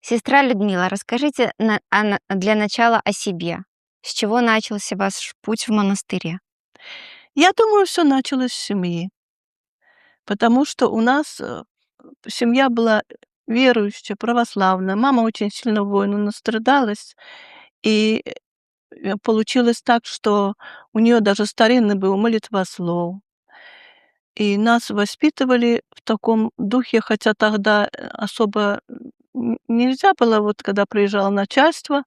Сестра Людмила, расскажите для начала о себе. С чего начался ваш путь в монастыре? Я думаю, все началось с семьи, потому что у нас, семья была верующая, православная. Мама очень сильно войну настрадалась, и, получилось так, что у нее даже старинный был молитвослов. И нас воспитывали в таком духе, хотя тогда, особо нельзя было, вот когда приезжало начальство,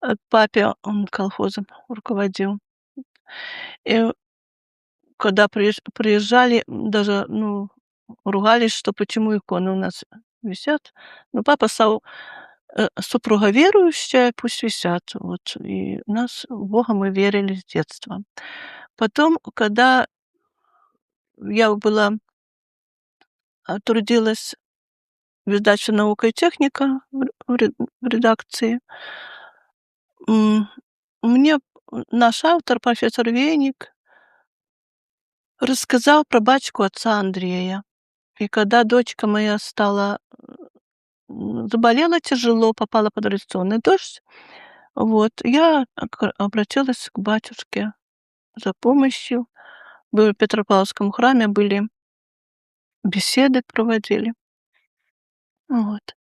к папе, он колхозом руководил. И когда приезжали, даже, ругались, что почему иконы у нас висят. Но папа стал, супруга верующая, пусть висят. Вот. И нас в Бога мы верили с детства. Потом, когда я была, трудилась в издательстве «Наука и техника» в редакции, м, мне наш автор, профессор Веник, рассказал про батюшку отца Андрея. И когда дочка моя стала заболела тяжело, попала под радиационный дождь. Вот, я обратилась к батюшке за помощью. Были в Петропавловском храме, были беседы, проводили. Вот.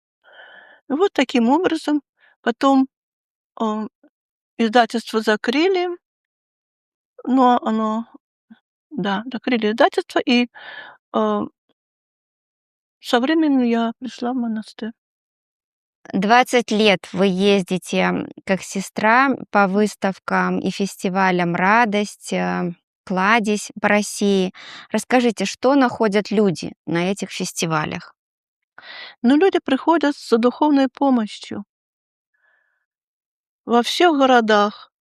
Вот таким образом. Потом, а, издательство закрыли, но оно, да, закрыли издательство, и, а, со временем я пришла в монастырь. 20 лет вы ездите как сестра по выставкам и фестивалям «Радость», «Кладезь» по России. Расскажите, что находят люди на этих фестивалях? Но люди приходят за духовной помощью. Во всех городах,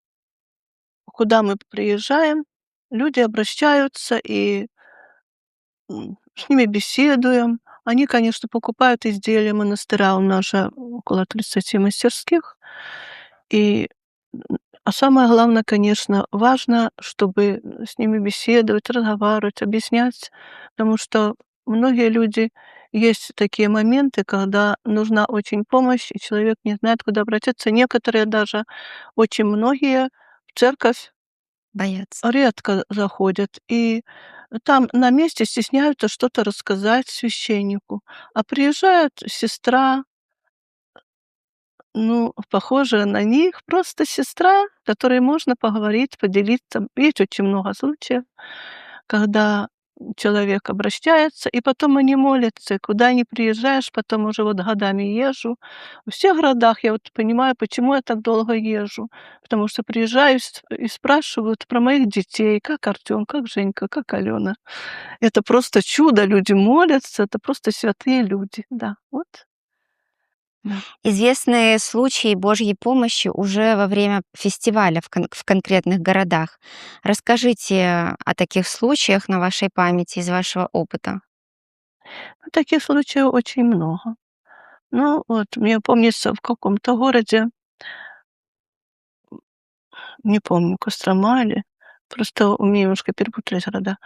куда мы приезжаем, люди обращаются, и с ними беседуем. Они, конечно, покупают изделия монастыря. У нас же около 30 мастерских. И, а самое главное, конечно, важно, чтобы с ними беседовать, разговаривать, объяснять, потому что многие люди, есть такие моменты, когда нужна очень помощь, и человек не знает, куда обратиться. Некоторые даже, очень многие в церковь Боятся. редко заходят, и там на месте стесняются что-то рассказать священнику. А приезжает сестра, похожая на них, просто сестра, которой можно поговорить, поделиться. Есть очень много случаев, когда человек обращается, и потом они молятся. И куда ни приезжаешь, потом уже вот годами езжу. В всех городах я вот понимаю, почему я так долго езжу. Потому что приезжаю и спрашивают про моих детей: как Артём, как Женька, как Алена. Это просто чудо, люди молятся, это просто святые люди. Да, вот, да. Известны случаи Божьей помощи уже во время фестиваля в конкретных городах. Расскажите о таких случаях на вашей памяти из вашего опыта. Ну, таких случаев очень много. Ну, вот мне помнится, в каком-то городе, не помню, Кострома или, просто у меня немножко перепутались города.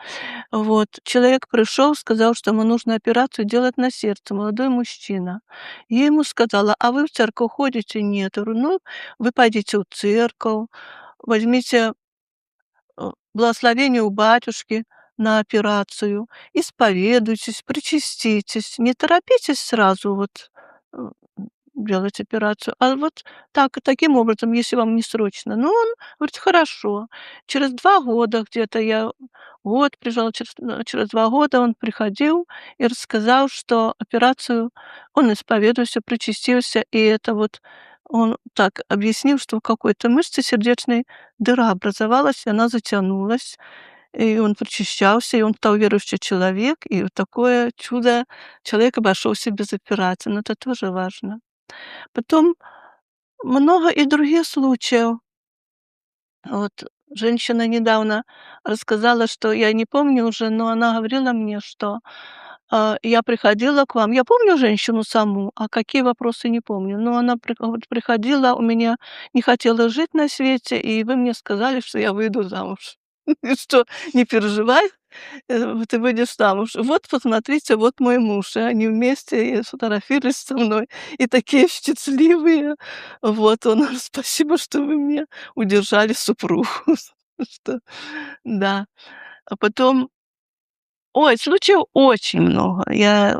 Вот, человек пришел, сказал, что ему нужно операцию делать на сердце, молодой мужчина. Я ему сказала: «А вы в церковь ходите?» «Нет». Я говорю: «Ну, вы пойдите в церковь, возьмите, благословение у батюшки на операцию, исповедуйтесь, причаститесь, не торопитесь сразу вот, э, делать операцию, а вот так, таким образом, если вам не срочно». Ну, он говорит: «Хорошо». Через 2 года где-то я год приезжала, через 2 года он приходил и рассказал, что операцию он исповедовался, причастился, и это вот он так объяснил, что в какой-то мышце сердечной дыра образовалась, и она затянулась. И он причащался, и он стал верующий человек, и вот такое чудо, человек обошелся без операции. Но это тоже важно. Потом много и других случаев. Вот женщина недавно рассказала, что я не помню уже, но она говорила мне, что, я приходила к вам. Я помню женщину саму, а какие вопросы не помню. Но она говорит: приходила, у меня не хотела жить на свете, и вы мне сказали, что я выйду замуж. что не переживай, ты выйдешь замуж. Вот посмотрите, вот мой муж. И они вместе и сфотографировались со мной, и такие счастливые. Вот он: "Спасибо, что вы мне удержали супругу". Что да. А потом ой, случаев очень много.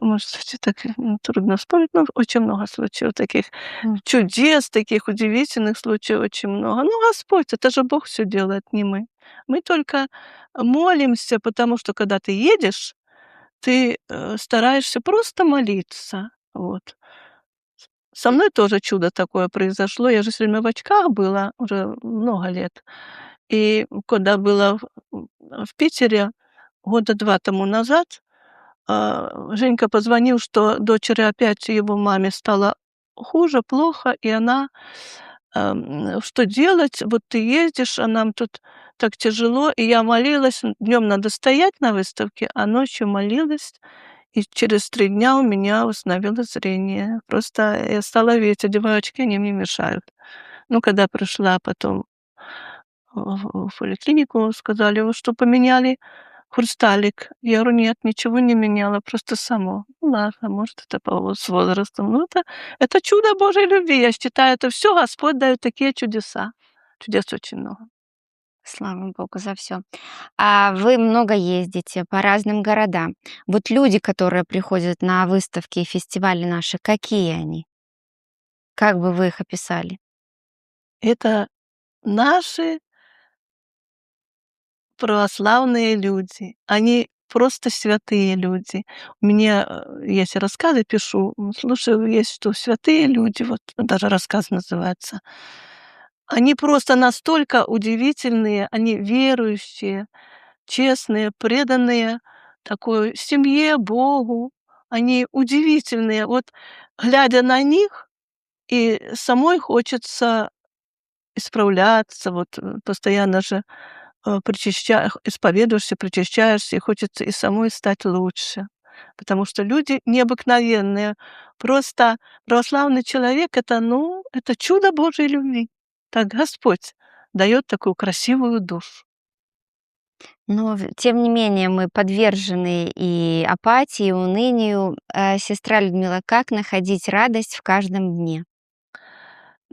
Может, кстати, так, трудно вспомнить, но очень много случаев таких М. чудес, таких удивительных случаев очень много. Ну, Господь, это же Бог все делает, не мы. Мы только молимся, потому что когда ты едешь, ты, стараешься просто молиться. Вот. Со мной тоже чудо такое произошло. Я же всё время в очках была уже много лет. И когда была в Питере года 2 тому назад, Женька позвонил, что дочери опять, его маме стало хуже, плохо, и она, что делать? Вот ты ездишь, а нам тут так тяжело. И я молилась. Днем надо стоять на выставке, а ночью молилась, и через 3 дня у меня восстановилось зрение. Просто я стала видеть, одеваю очки, они мне мешают. Ну, когда пришла потом в поликлинику, сказали: "Вы что, поменяли хрусталик?" Я говорю: "Нет, ничего не меняла, просто само". Ну ладно, может, это с возрастом. Ну, это чудо Божьей любви. Я считаю, это все Господь дает такие чудеса. Чудес очень много. Слава Богу за все. А вы много ездите по разным городам. Вот люди, которые приходят на выставки и фестивали наши, какие они? Как бы вы их описали? Это наши православные люди. Они просто святые люди. У меня, я се рассказы пишу, слушаю, есть что святые люди, вот даже рассказ называется. Они просто настолько удивительные, они верующие, честные, преданные такой семье, Богу. Они удивительные. Вот глядя на них, и самой хочется исправляться. Вот, постоянно же, исповедуешься, причащаешься, и хочется и самой стать лучше. Потому что люди необыкновенные. Просто православный человек — это, ну, это чудо Божьей любви. Так Господь дает такую красивую душу. Но тем не менее мы подвержены и апатии, и унынию. Сестра Людмила, как находить радость в каждом дне?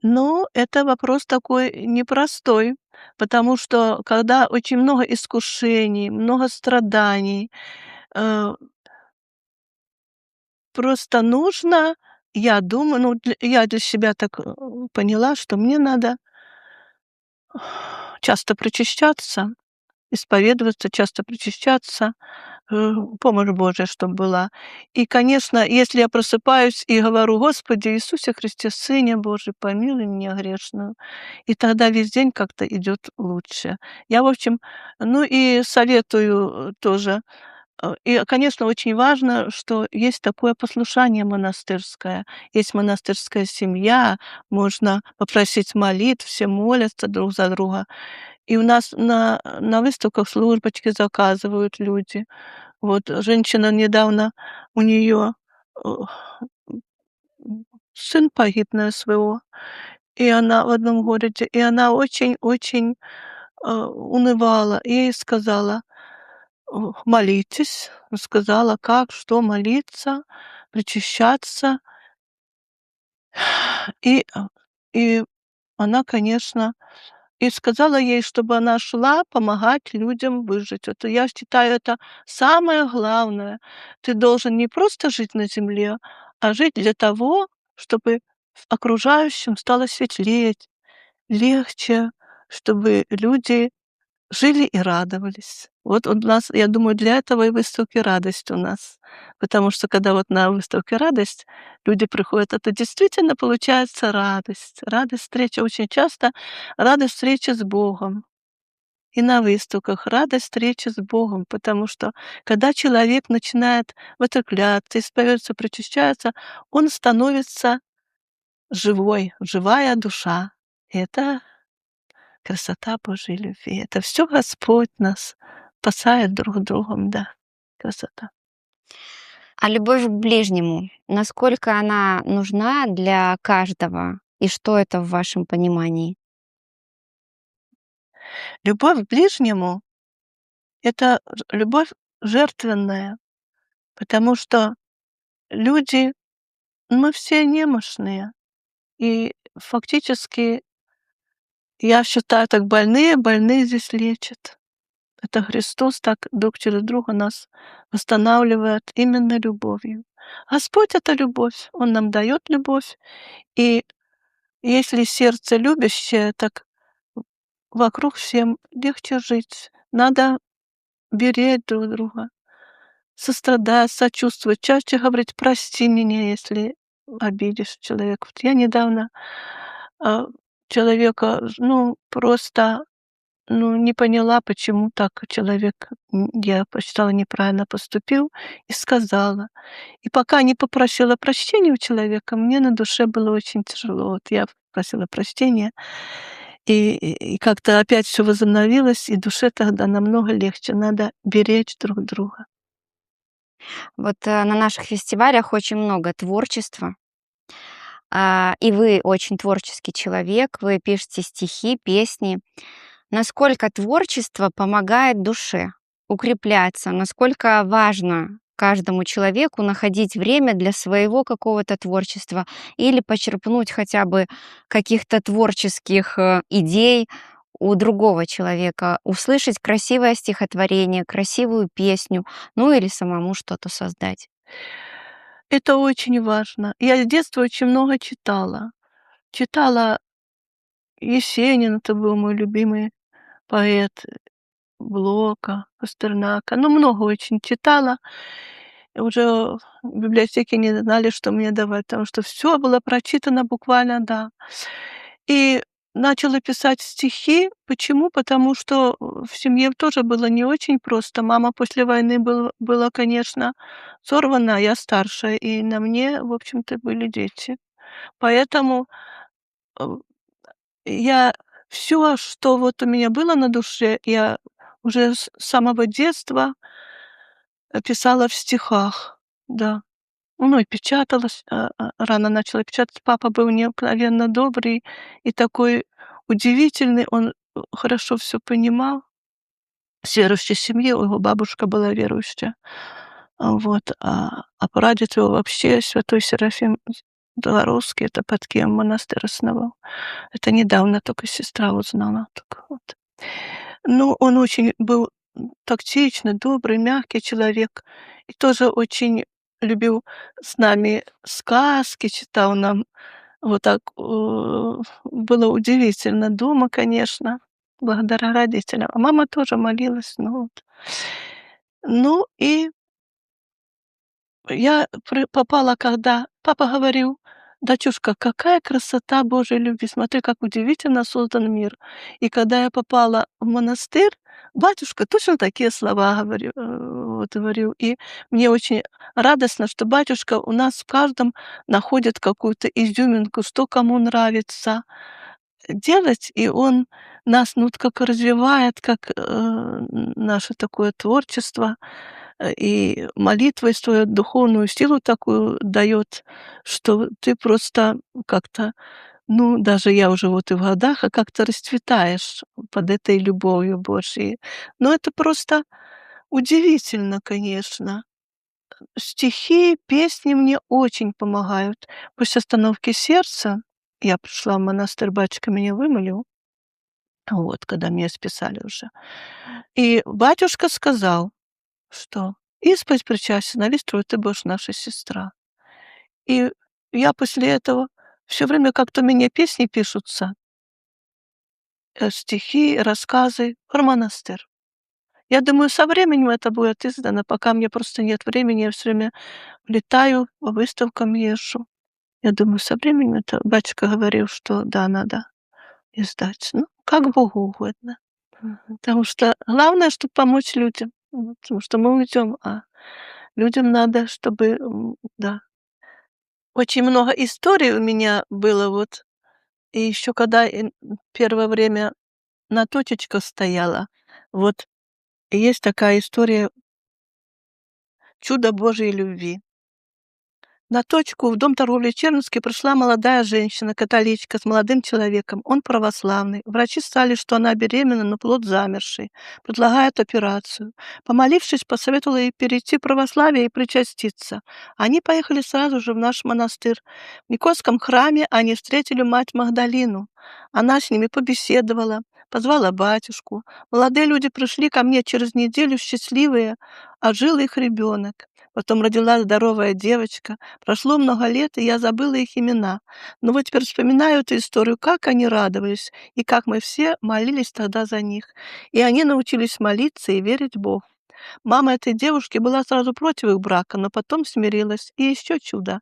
Ну, это вопрос такой непростой, потому что когда очень много искушений, много страданий, э, просто нужно, я думаю, ну, я для себя так, поняла, что мне надо часто причащаться, исповедоваться, часто причащаться, помощь Божия чтоб была. И, конечно, если я просыпаюсь и говорю: "Господи Иисусе Христе, Сыне Божий, помилуй меня грешную", и тогда весь день как-то идет лучше. Я, в общем, ну и советую, тоже. И, конечно, очень важно, что есть такое послушание монастырское. Есть монастырская семья, можно попросить молитв, все молятся друг за друга. И у нас на выставках службочки заказывают люди. Вот женщина недавно, у нее сын погиб на СВО, и она в одном городе, и она очень-очень, унывала. И я ей сказала: "Молитесь". Сказала, как, что молиться, причащаться. И, и она, конечно, и сказала ей, чтобы она шла помогать людям выжить. Вот я считаю, это самое главное. Ты должен не просто жить на земле, а жить для того, чтобы окружающим стало светлеть, легче, чтобы люди жили и радовались. Вот у нас, я думаю, для этого и выставки "Радость" у нас. Потому что когда вот на выставке "Радость" люди приходят, это действительно получается радость. Радость встречи очень часто, радость встречи с Богом. И на выставках радость встречи с Богом, потому что когда человек начинает в это вцикляться, исповедуется, причащается, он становится живой, живая душа. И это красота Божьей любви. Это все Господь нас спасает друг другом, да. Красота. А любовь к ближнему, насколько она нужна для каждого? И что это в вашем понимании? Любовь к ближнему. это любовь жертвенная, потому что люди, мы все немощные, и фактически, я считаю, так больные здесь лечат. Это Христос так друг через друга нас восстанавливает именно любовью. Господь — это любовь, Он нам дает любовь, и если сердце любящее, так вокруг всем легче жить. Надо беречь друг друга, сострадать, сочувствовать, чаще говорить: "Прости меня, если обидишь человека". Вот я недавно, а, человека, ну, просто, ну, не поняла, почему так человек, я посчитала, неправильно поступил, и сказала. И пока не попросила прощения у человека, мне на душе было очень тяжело. Вот я просила прощения, и как-то опять все возобновилось, и душе тогда намного легче. Надо беречь друг друга. Вот, на наших фестивалях очень много творчества, и вы очень творческий человек, вы пишете стихи, песни. Насколько творчество помогает душе укрепляться? Насколько важно каждому человеку находить время для своего какого-то творчества или почерпнуть хотя бы каких-то творческих идей у другого человека, услышать красивое стихотворение, красивую песню, ну или самому что-то создать? Это очень важно. Я с детства очень много читала. Читала Есенин, это был мой любимый поэт, Блока, Пастернака. Ну, много очень читала. Уже в библиотеке не знали, что мне давать, потому что все было прочитано буквально, да. И начала писать стихи. Почему? Потому что в семье тоже было не очень просто. Мама после войны была, конечно, сорвана, я старшая, и на мне, в общем-то, были дети. Поэтому, э, я все, что вот у меня было на душе, я уже с самого детства, писала в стихах, да. Ну и печаталось, рано начала печатать. Папа был необыкновенно добрый и такой удивительный. Он, хорошо все понимал. С верующей семьи, у его бабушка была верующая. Вот, прадед его вообще святой Серафим Белорусский, это под Киевом монастырь основал. Это недавно только сестра узнала, так вот. Ну, он очень был, тактичный, добрый, мягкий человек и тоже очень любил с нами сказки, читал нам. Вот так, было удивительно дома, конечно, благодаря родителям. А мама тоже молилась, ну вот. Ну и я попала, когда папа говорил: "Дочушка, какая красота Божьей любви! Смотри, как удивительно создан мир". И когда я попала в монастырь, батюшка точно такие слова говорил. И мне очень радостно, что батюшка у нас в каждом находит какую-то изюминку, что кому нравится делать, и он нас, ну, вот как развивает, как, наше такое творчество, и молитвой свою духовную силу такую дает, что ты просто как-то, ну, даже я уже вот и в годах, как-то расцветаешь под этой любовью Божьей. Но это просто удивительно, конечно. Стихи, песни мне очень помогают. После остановки сердца я пришла в монастырь, батюшка меня вымолил, вот, когда меня списали уже. И батюшка сказал, что: "Исповедь причастия, Листру, ты будешь наша сестра". И я после этого все время как-то у меня песни пишутся, стихи, рассказы про монастырь. Я думаю, со временем это будет издано, пока мне просто нет времени, я всё время летаю, по выставкам езжу. Я думаю, со временем это батюшка говорил, что да, надо издать. Ну, как Богу угодно. Потому что главное, чтобы помочь людям. Потому что мы уйдем, а людям надо, чтобы, да. Очень много историй у меня было вот. И еще когда, первое время на точечках стояла, вот есть такая история "Чудо Божьей любви". На точку в дом торговли Черновский пришла молодая женщина, католичка, с молодым человеком. Он православный. Врачи сказали, что она беременна, но плод замерший. Предлагают операцию. Помолившись, посоветовала ей перейти в православие и причаститься. Они поехали сразу же в наш монастырь. В Никольском храме они встретили мать Магдалину. Она с ними побеседовала, позвала батюшку. Молодые люди пришли ко мне через неделю счастливые, а жил их ребенок. Потом родилась здоровая девочка. Прошло много лет, и я забыла их имена. Но вот теперь вспоминаю эту историю, как они радовались, и как мы все молились тогда за них. И они научились молиться и верить в Бог. Мама этой девушки была сразу против их брака, но потом смирилась. И еще чудо.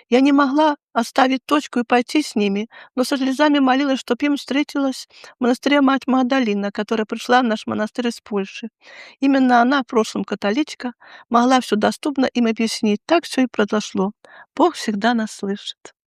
Я не могла оставить точку и пойти с ними, но со слезами молилась, чтоб им встретилась в монастыре мать Магдалина, которая пришла в наш монастырь из Польши. Именно она, в прошлом католичка, могла все доступно им объяснить. Так все и произошло. Бог всегда нас слышит.